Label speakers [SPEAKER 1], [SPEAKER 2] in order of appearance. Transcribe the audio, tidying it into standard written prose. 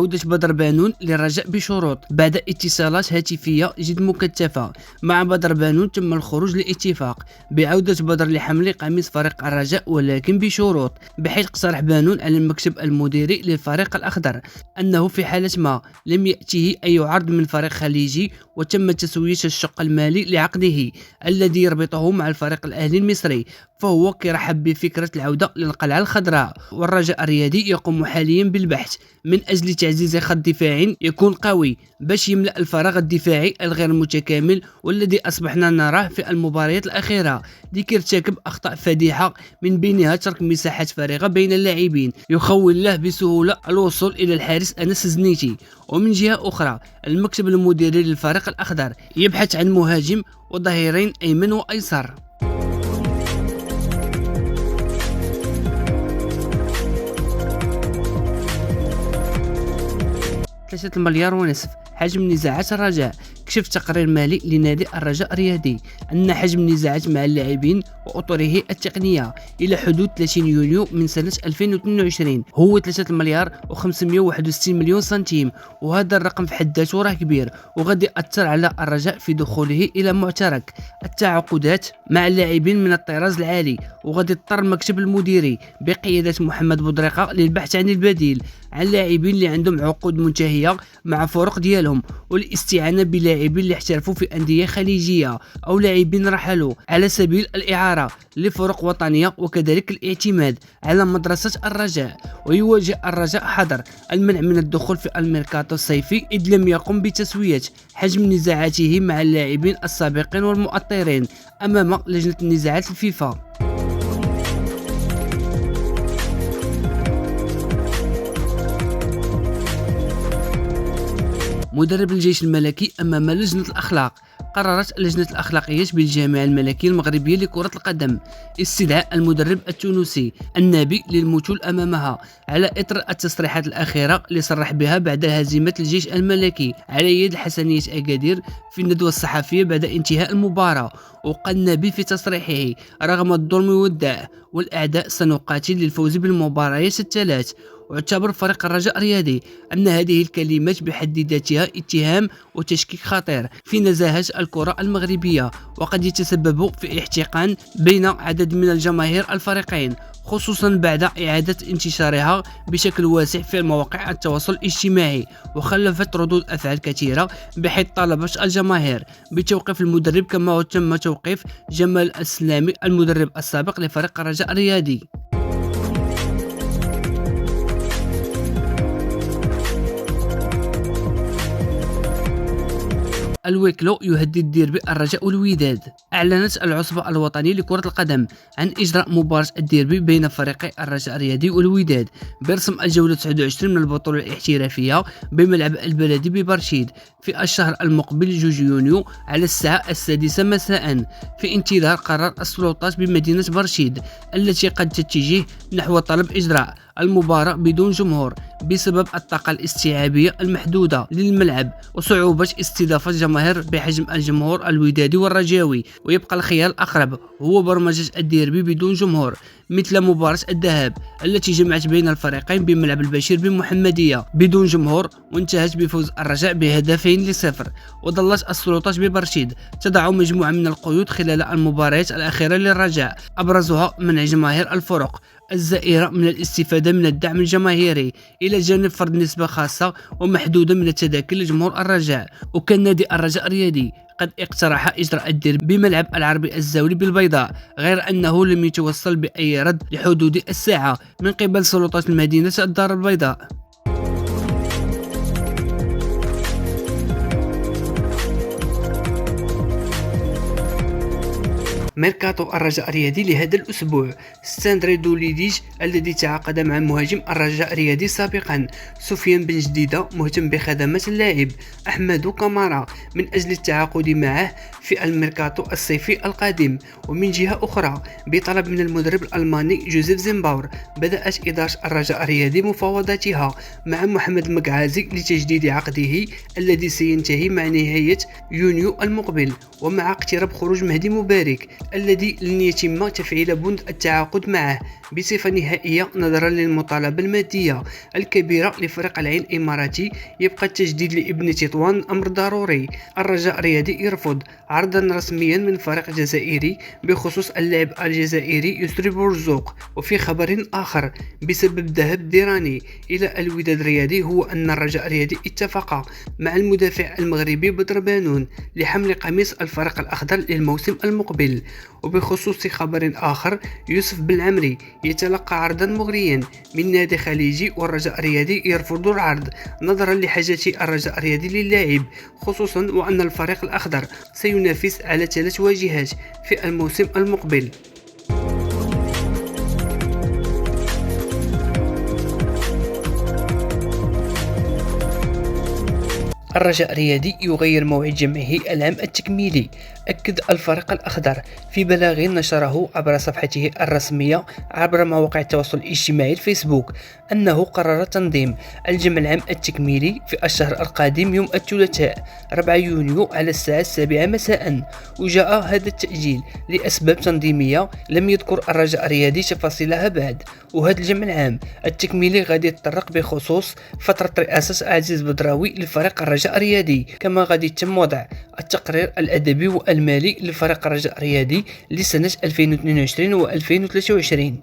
[SPEAKER 1] عودة بدر بانون للرجاء بشروط. بعد اتصالات هاتفية جد مكثفة مع بدر بانون تم الخروج لاتفاق بعودة بدر لحمل قميص فريق الرجاء ولكن بشروط، بحيث اقترح بانون على المكتب المديري للفريق الأخضر أنه في حالة ما لم يأته أي عرض من فريق خليجي وتم تسوية الشق المالي لعقده الذي يربطه مع الفريق الأهلي المصري، فهو كيرحب بفكرة العودة للقلعة الخضراء. والرجاء الرياضي يقوم حاليا بالبحث من أجل تعزيز خط دفاع يكون قوي باش يملأ الفراغ الدفاعي الغير متكامل والذي أصبحنا نراه في المباريات الأخيرة، لكيرتكب أخطاء فادحة من بينها ترك مساحات فارغة بين اللاعبين يخول له بسهولة الوصول إلى الحارس أنس زنيتي. ومن جهة أخرى المكتب المديري للفريق الأخضر يبحث عن مهاجم وظهيرين أيمن وأيسر. 3 مليار ونصف حجم نزاعات الرجاء. كشف تقرير مالي لنادي الرجاء الرياضي أن حجم النزاعات مع اللاعبين وأطره التقنية إلى حدود 30 يونيو من سنة 2022 هو 3 مليار و561 مليون سنتيم، وهذا الرقم في حد ذاته راه كبير وغادي يأثر على الرجاء في دخوله إلى معترك التعاقدات مع اللاعبين من الطراز العالي، وغادي يضطر المكتب المديري بقيادة محمد بودريقة للبحث عن البديل عن لاعبين اللي عندهم عقود منتهية مع فرق ديالهم، والاستعانة بلاعبين اللي احترفوا في أندية خليجية أو لاعبين رحلوا على سبيل الإعارة لفرق وطنية، وكذلك الاعتماد على مدرسة الرجاء. ويواجه الرجاء حظر المنع من الدخول في الميركاتو الصيفي إذ لم يقم بتسوية حجم نزاعاته مع اللاعبين السابقين والمؤطرين أمام لجنة النزاعات الفيفا. مدرب الجيش الملكي أمام لجنة الأخلاق. قررت اللجنة الأخلاقية بالجامعة الملكية المغربية لكرة القدم استدعاء المدرب التونسي النابي للمثول أمامها على إثر التصريحات الأخيرة اللي صرح بها بعد هزيمة الجيش الملكي على يد حسنية أكادير في الندوة الصحفية بعد انتهاء المباراة. وقال النابي في تصريحه: رغم الظلم والداء والأعداء سنقاتل للفوز بالمباريات الثلاث. واعتبر فريق الرجاء الرياضي أن هذه الكلمات بحد ذاتها اتهام وتشكيك خطير في نزاهة الكرة المغربية، وقد يتسبب في احتقان بين عدد من الجماهير الفريقين، خصوصا بعد إعادة انتشارها بشكل واسع في مواقع التواصل الاجتماعي، وخلفت ردود أفعال كثيرة بحيث طالبت الجماهير بتوقيف المدرب كما تم توقيف جمال السلامي المدرب السابق لفريق الرجاء الرياضي. الويكلو يهدد ديربي الرجاء والوداد. أعلنت العصبة الوطنية لكرة القدم عن إجراء مباراة الديربي بين فريقي الرجاء الرياضي والوداد برسم الجولة 29 من البطولة الاحترافية بملعب البلدي ببرشيد في الشهر المقبل 2 يونيو على الساعة 6 مساء، في انتظار قرار السلطات بمدينة برشيد التي قد تتجه نحو طلب إجراء المباراة بدون جمهور بسبب الطاقة الاستيعابية المحدودة للملعب وصعوبة استضافة جماهير بحجم الجمهور الودادي والرجاوي. ويبقى الخيار الأقرب هو برمجة الديربي بدون جمهور مثل مباراة الذهاب التي جمعت بين الفريقين بملعب البشير بالمحمدية بدون جمهور وانتهت بفوز الرجاء ب2-0. وظلت السلطات ببرشيد تضع مجموعة من القيود خلال المباريات الأخيرة للرجاء، أبرزها منع جماهير الفرق الزائرة من الاستفادة من الدعم الجماهيري إلى جانب فرض نسبة خاصة ومحدودة من التذاكر لجمهور الرجاء. وكان نادي الرجاء الرياضي قد اقترح إجراء الديربي بملعب العربي الزاولي بالبيضاء، غير أنه لم يتوصل بأي رد لحدود الساعة من قبل سلطات المدينة الدار البيضاء. ميركاتو الرجاء الرياضي لهذا الأسبوع. ستاندري دوليديج الذي تعاقد مع مهاجم الرجاء الرياضي سابقا سفيان بن جديدة مهتم بخدمات اللاعب أحمد كامارا من أجل التعاقد معه في الميركاتو الصيفي القادم. ومن جهة أخرى بطلب من المدرب الألماني جوزيف زيمباور بدأت إدارة الرجاء الرياضي مفاوضاتها مع محمد المقعازي لتجديد عقده الذي سينتهي مع نهاية يونيو المقبل، ومع اقتراب خروج مهدي مبارك الذي لن يتم تفعيل بند التعاقد معه بصفة نهائية نظرا للمطالبة المادية الكبيرة لفريق العين الإماراتي. يبقى التجديد لابن تطوان أمر ضروري. الرجاء الرياضي يرفض عرضا رسميا من فريق جزائري بخصوص اللاعب الجزائري يسري بورزوق. وفي خبر آخر، بسبب ذهاب ديراني إلى الوداد الرياضي، هو أن الرجاء الرياضي اتفق مع المدافع المغربي بدر بانون لحمل قميص الفريق الأخضر للموسم المقبل. وبخصوص خبر آخر، يوسف بالعمري يتلقى عرضا مغريا من نادي خليجي، والرجاء الرياضي يرفض العرض نظرا لحاجة الرجاء الرياضي للاعب، خصوصا وأن الفريق الأخضر سينافس على 3 واجهات في الموسم المقبل. الرجاء الرياضي يغير موعد جمعه العام التكميلي. أكد الفريق الأخضر في بلاغ نشره عبر صفحته الرسمية عبر مواقع التواصل الاجتماعي الفيسبوك أنه قرر تنظيم الجمع العام التكميلي في الشهر القادم يوم الثلاثاء 4 يونيو على الساعة 7 مساء. وجاء هذا التأجيل لأسباب تنظيمية لم يذكر الرجاء الرياضي تفاصيلها بعد. وهذا الجمع العام التكميلي غادي يتطرق بخصوص فترة رئاسة عزيز بدراوي للفريق الرجاء الرياضي، كما غادي يتم وضع التقرير الأدبي والمالي لفريق الرجاء الرياضي لسنة 2022 و 2023.